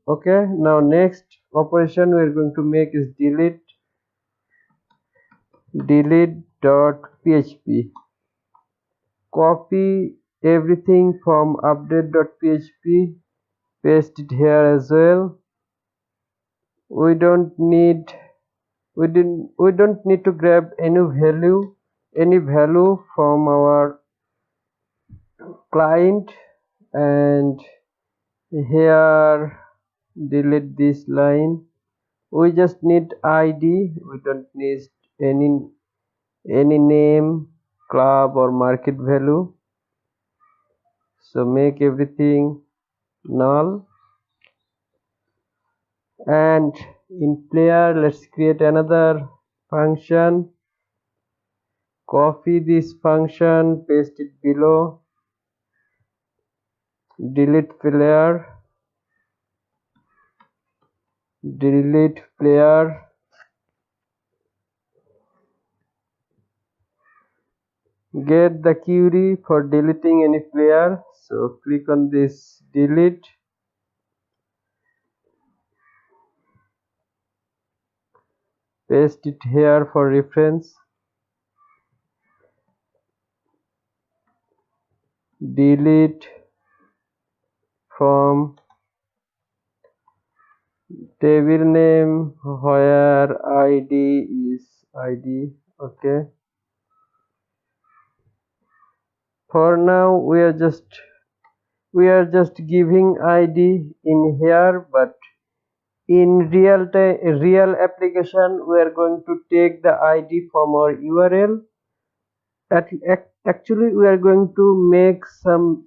Okay, now next operation we are going to make is delete.php. Copy everything from update.php, paste it here as well. We don't need to grab any value from our client, and here delete this line. We just need id. We don't need any name, club or market value. So make everything null, and in player let's create another function. Copy this function, paste it below. Delete player, get the query for deleting any player. So click on this delete, paste it here for reference. Delete from table name where id is id. Okay, for now we are just giving id in here, but in real application we are going to take the id from our url. Actually we are going to make some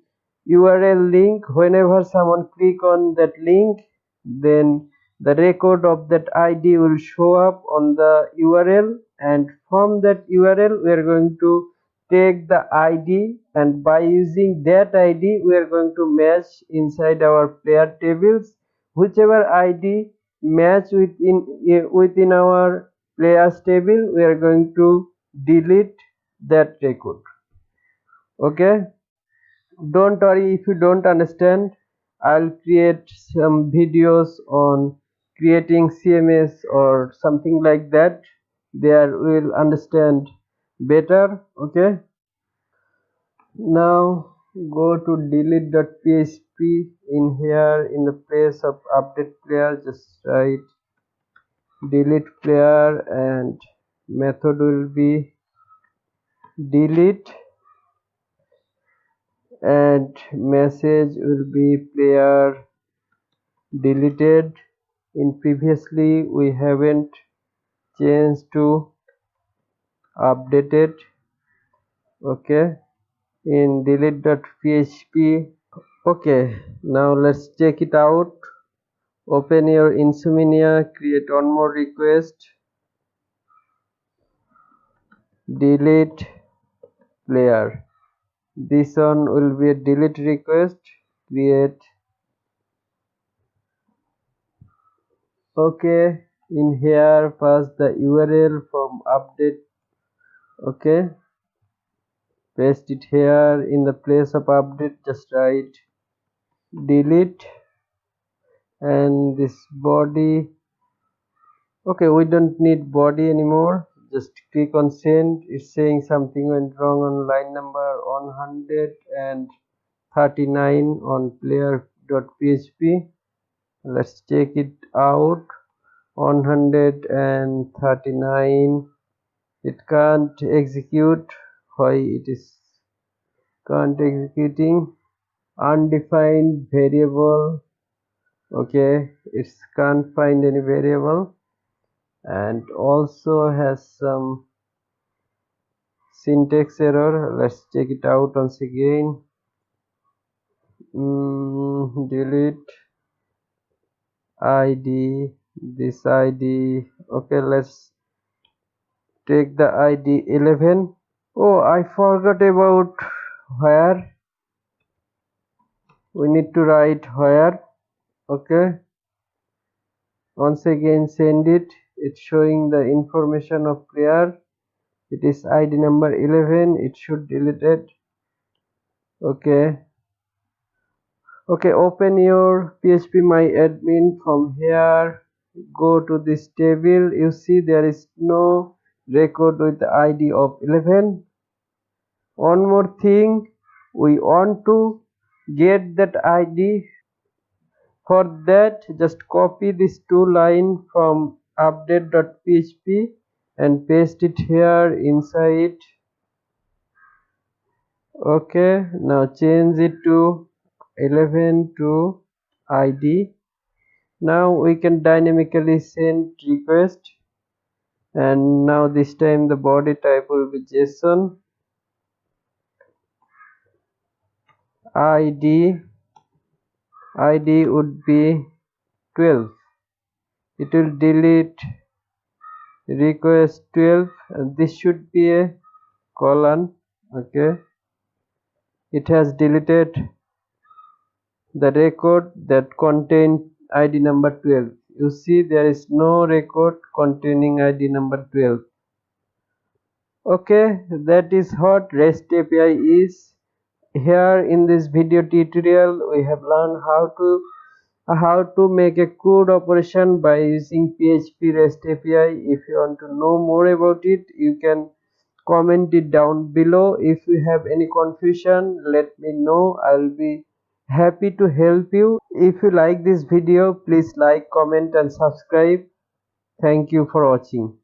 url link. Whenever someone click on that link, then the record of that id will show up on the url, and from that url we are going to take the id, and by using that id we are going to match inside our player tables. Whichever id match within our players table, we are going to delete that record. Okay, don't worry if you don't understand. I'll create some videos on creating cms or something like that. There will understand better. Okay, now go to delete.php. In here, in the place of update player, just write delete player, and method will be delete, and message will be player deleted. In previously we haven't changed to updated. Okay, in delete.php. Okay, now let's check it out. Open your Insomnia, create one more request. Delete player. This one will be a delete request. Create. Okay, in here pass the url from update. Okay, paste it here. In the place of update, just write delete, and this body. Okay, we don't need body anymore. Just click on send. It's saying something went wrong on line number 139 on player.php. Let's check it out. 139, it can't execute. Why it is can't executing? Undefined variable. Okay, it can't find any variable, and also has some syntax error. Let's check it out once again. Delete id, this id. Okay, let's take the id 11. Oh, I forgot about where. We need to write where. Okay, once again send it. It's showing the information of player. It is id number 11. It should delete it. Okay, Okay, open your phpMyAdmin. From here, go to this table. You see there is no record with the ID of 11. One more thing, we want to get that ID. For that, just copy these two lines from update.php and paste it here inside. Okay, now change it to 11 to ID. Now we can dynamically send request, and now this time the body type will be JSON. ID would be 12. It will delete request 12, and this should be a colon. Okay, it has deleted the record that contained ID number 12. You see there is no record containing ID number 12. Okay, that is what REST API is. Here in this video tutorial we have learned how to make a CRUD operation by using PHP REST API. If you want to know more about it, you can comment it down below. If you have any confusion, let me know. I'll be happy to help you. If you like this video, please like, comment and subscribe. Thank you for watching.